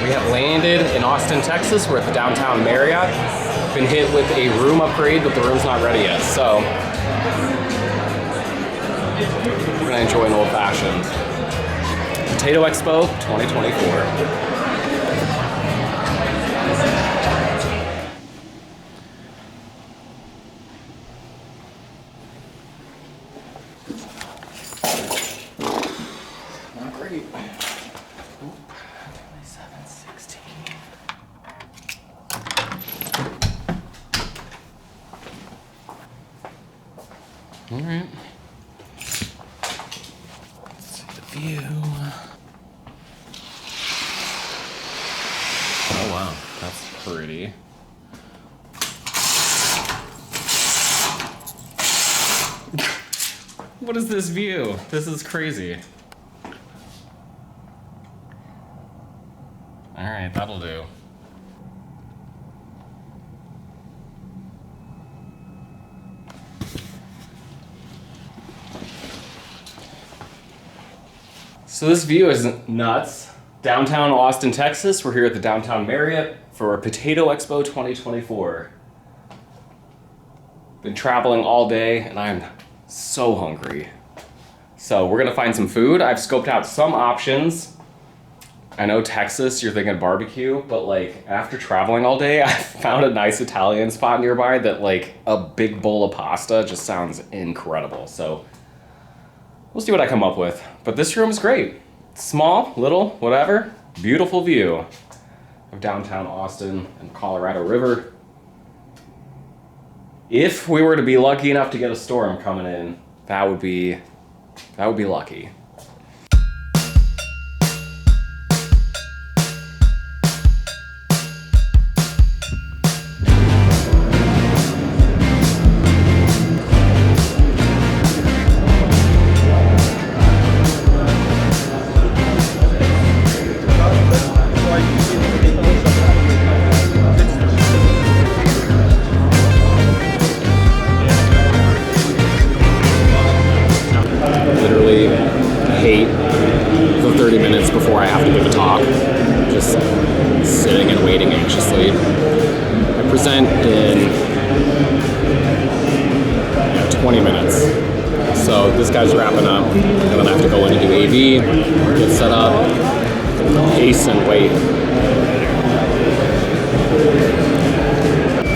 We have landed in Austin, Texas. We're at the downtown Marriott. Been hit with a room upgrade, but the room's not ready yet. So we're gonna enjoy an old fashioned Potato Expo 2024. All right. Let's see the view. Oh wow, that's pretty. What is this view? This is crazy. All right, that'll do. So this view is nuts. Downtown Austin, Texas. We're here at the downtown Marriott for Potato Expo 2024. Been traveling all day and I'm so hungry. So we're gonna find some food. I've scoped out some options. I know Texas, you're thinking barbecue, but like after traveling all day, I found a nice Italian spot nearby that like a big bowl of pasta just sounds incredible. So we'll see what I come up with. But this room is great. Small, little, whatever. Beautiful view of downtown Austin and Colorado River. If we were to be lucky enough to get a storm coming in, that would be lucky. Hate the 30 minutes before I have to give a talk, just sitting and waiting anxiously. I present in 20 minutes. So this guy's wrapping up, and then I have to go in and do AV, get set up, pace and wait.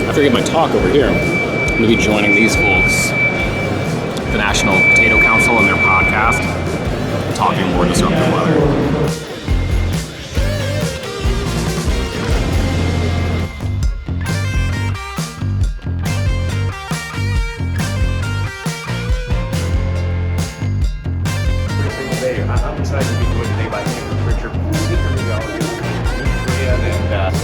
After I get my talk over here, I'm going to be joining these folks, the National Potato Council and their podcast, talking more disruptive weather. I'm excited to be doing today by the Pritchard and so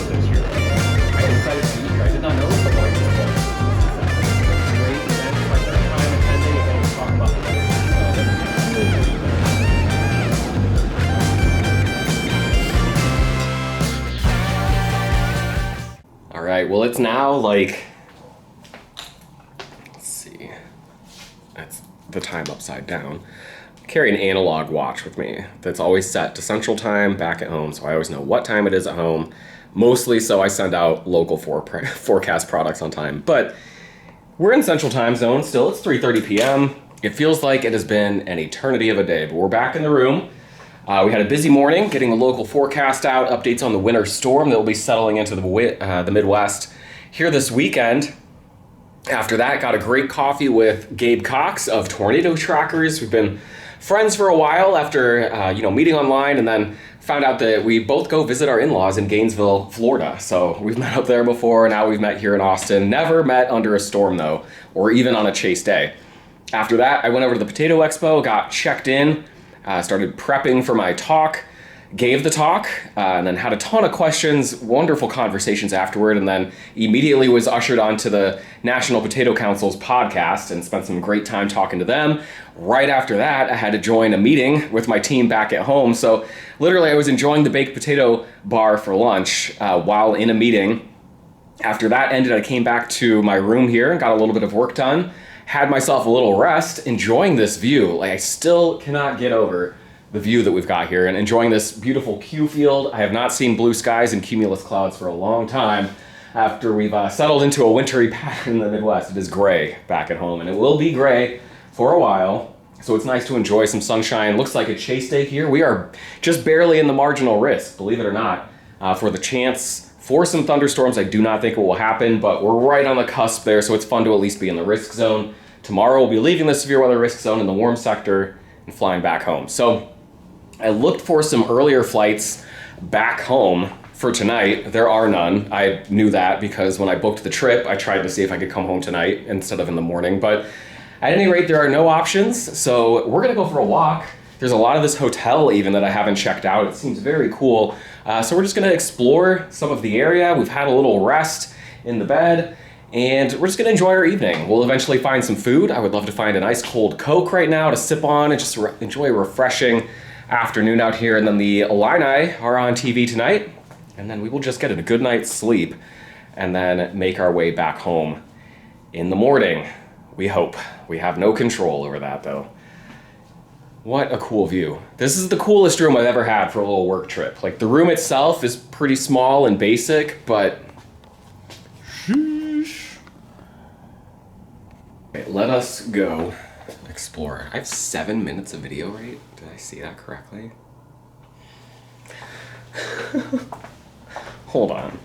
this year. I'm excited to be here. I did not know this about this great event, my third time attending, and we'll talk about the weather. All right, well, it's now like, let's see, that's the time upside down. I carry an analog watch with me that's always set to Central Time back at home, so I always know what time it is at home, mostly so I send out local forecast products on time. But we're in Central Time Zone still. It's 3:30 p.m. It feels like it has been an eternity of a day, but we're back in the room. We had a busy morning getting the local forecast out, updates on the winter storm that will be settling into the Midwest here this weekend. After that, got a great coffee with Gabe Cox of Tornado Trackers. We've been friends for a while after meeting online, and then found out that we both go visit our in-laws in Gainesville, Florida. So we've met up there before, now we've met here in Austin. Never met under a storm though, or even on a chase day. After that, I went over to the Potato Expo, got checked in, started prepping for my talk, gave the talk, and then had a ton of questions, wonderful conversations afterward, and then immediately was ushered onto the National Potato Council's podcast and spent some great time talking to them. Right after that, I had to join a meeting with my team back at home. So literally I was enjoying the baked potato bar for lunch while in a meeting. After that ended, I came back to my room here and got a little bit of work done. Had myself a little rest, enjoying this view. Like, I still cannot get over the view that we've got here and enjoying this beautiful Q field. I have not seen blue skies and cumulus clouds for a long time. After we've settled into a wintry pattern in the Midwest, it is gray back at home, and it will be gray for a while. So it's nice to enjoy some sunshine. Looks like a chase day here. We are just barely in the marginal risk, believe it or not, for the chance for some thunderstorms. I do not think it will happen, but we're right on the cusp there, so it's fun to at least be in the risk zone. Tomorrow we'll be leaving the severe weather risk zone in the warm sector and flying back home. So I looked for some earlier flights back home for tonight. There are none. I knew that because when I booked the trip, I tried to see if I could come home tonight instead of in the morning. But at any rate, there are no options. So we're gonna go for a walk. There's a lot of this hotel even that I haven't checked out. It seems very cool. So we're just gonna explore some of the area. We've had a little rest in the bed, and we're just gonna enjoy our evening. We'll eventually find some food. I would love to find a nice cold Coke right now to sip on and just enjoy a refreshing afternoon out here. And then the Illini are on TV tonight, and then we will just get a good night's sleep and then make our way back home in the morning. We hope. We have no control over that though. What a cool view. This is the coolest room I've ever had for a little work trip. Like, the room itself is pretty small and basic, but sheesh. Okay, let us go explore. I have 7 minutes of video, right? Did I see that correctly? Hold on.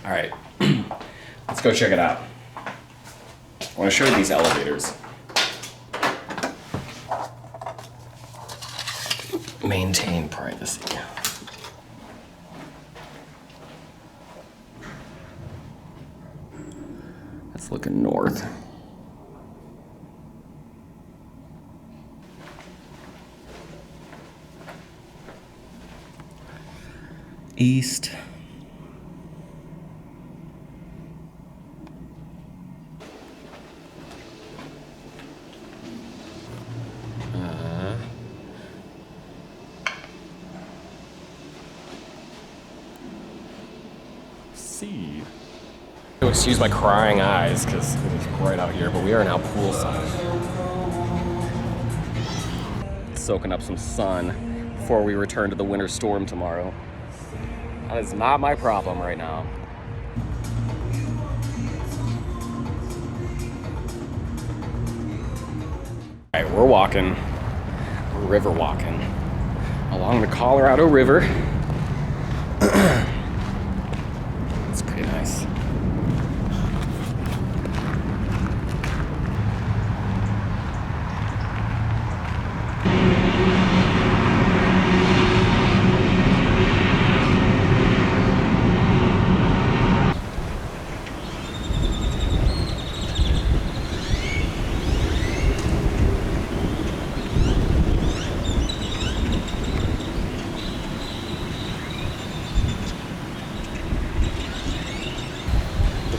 All right, let's go check it out. I want to show you these elevators. Maintain privacy. That's looking north. East. See. Excuse my crying eyes because it's right out here, but we are now poolside. Soaking up some sun before we return to the winter storm tomorrow. That is not my problem right now. All right, we're walking, we're river walking along the Colorado River. It's pretty nice.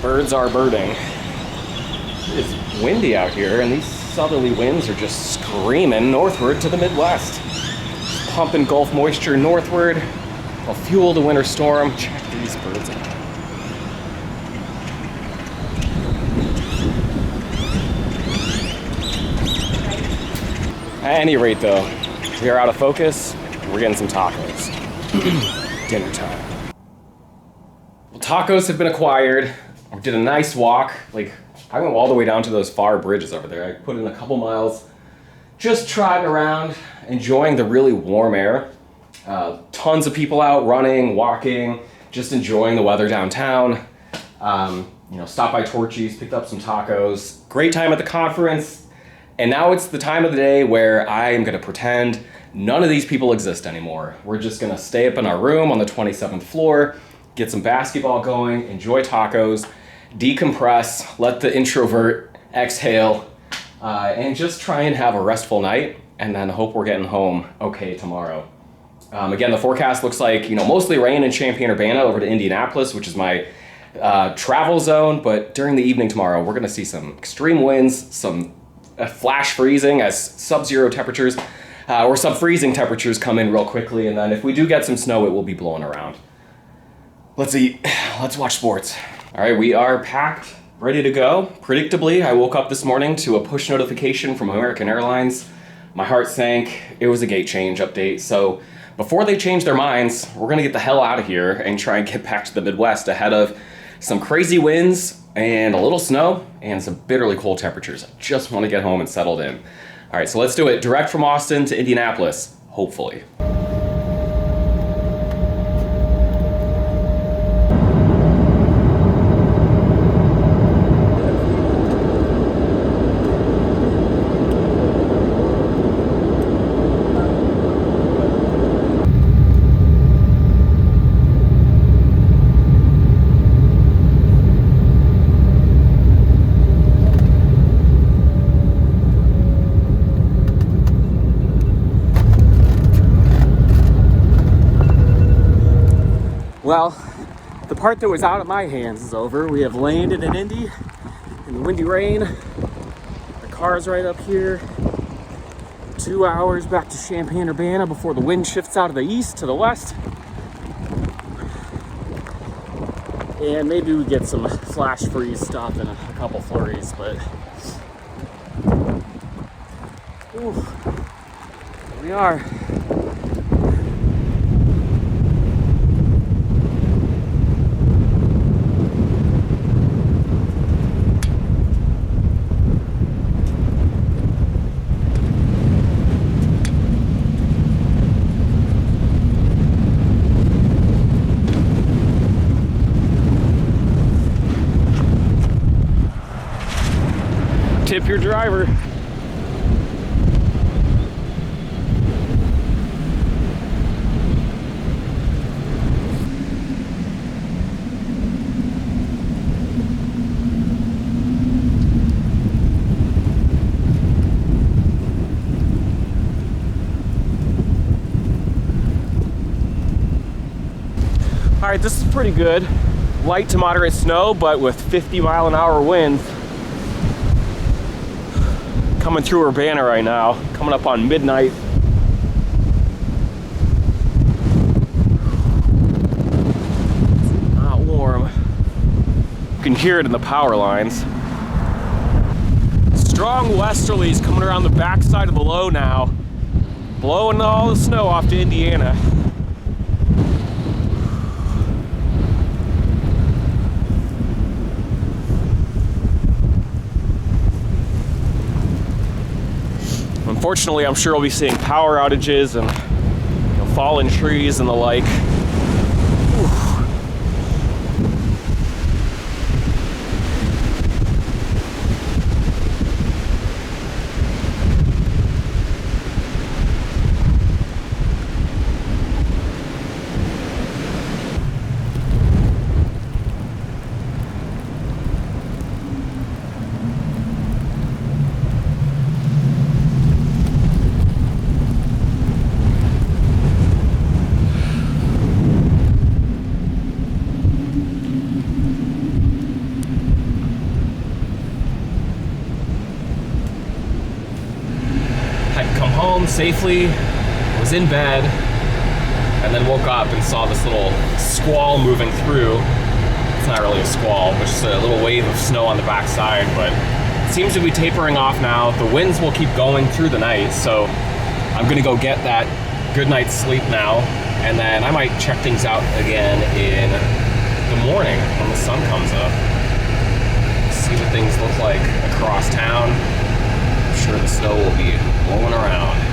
Birds are birding. It's windy out here, and these southerly winds are just screaming northward to the Midwest. Pumping Gulf moisture northward. Will fuel the winter storm. Check these birds out. At any rate, though, we are out of focus. We're getting some tacos. Dinner time. Well, tacos have been acquired. I did a nice walk. Like, I went all the way down to those far bridges over there. I put in a couple miles, just trotting around, enjoying the really warm air. Tons of people out running, walking, just enjoying the weather downtown. Stopped by Torchy's, picked up some tacos. Great time at the conference. And now it's the time of the day where I am gonna pretend none of these people exist anymore. We're just gonna stay up in our room on the 27th floor, get some basketball going, enjoy tacos, decompress, let the introvert exhale, and just try and have a restful night, and then hope we're getting home okay tomorrow. Again, the forecast looks like, mostly rain in Champaign-Urbana over to Indianapolis, which is my travel zone, but during the evening tomorrow, we're gonna see some extreme winds, some flash freezing as sub-zero temperatures, or sub-freezing temperatures come in real quickly, and then if we do get some snow, it will be blowing around. Let's eat, let's watch sports. All right, we are packed, ready to go. Predictably, I woke up this morning to a push notification from American Airlines My heart sank. It was a gate change update. So before they change their minds, we're gonna get the hell out of here and try and get back to the Midwest ahead of some crazy winds and a little snow and some bitterly cold temperatures. I just want to get home and settled in. All right, so let's do it. Direct from Austin to Indianapolis, hopefully. Well, the part that was out of my hands is over. We have landed in Indy in the windy rain. The car's right up here. 2 hours back to Champaign-Urbana before the wind shifts out of the east to the west. And maybe we get some flash freeze stuff and a couple flurries, but ooh, here we are. Tip your driver. All right, this is pretty good. Light to moderate snow, but with 50-mile-an-hour winds. Coming through Urbana right now, coming up on midnight. It's not warm. You can hear it in the power lines. Strong westerlies coming around the backside of the low now, blowing all the snow off to Indiana. Unfortunately, I'm sure we'll be seeing power outages and fallen trees and the like. Safely, was in bed, and then woke up and saw this little squall moving through. It's not really a squall, but just a little wave of snow on the backside, but it seems to be tapering off now. The winds will keep going through the night, so I'm gonna go get that good night's sleep now, and then I might check things out again in the morning when the sun comes up. See what things look like across town. I'm sure the snow will be blowing around.